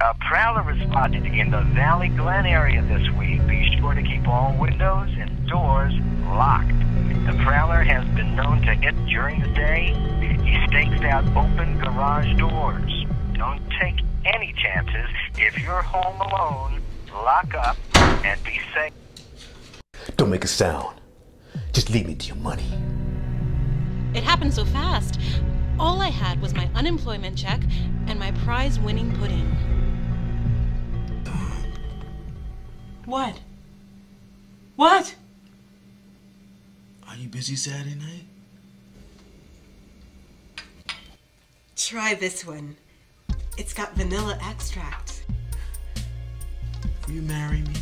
A Prowler is spotted in the Valley Glen area this week. Be sure to keep all windows and doors locked. The Prowler has been known to hit during the day. He stakes out open garage doors. Don't take any chances. If you're home alone, lock up and be safe. Don't make a sound. Just lead me to your money. It happened so fast. All I had was my unemployment check and my prize-winning pudding. What? What? Are you busy Saturday night? Try this one. It's got vanilla extract. Will you marry me?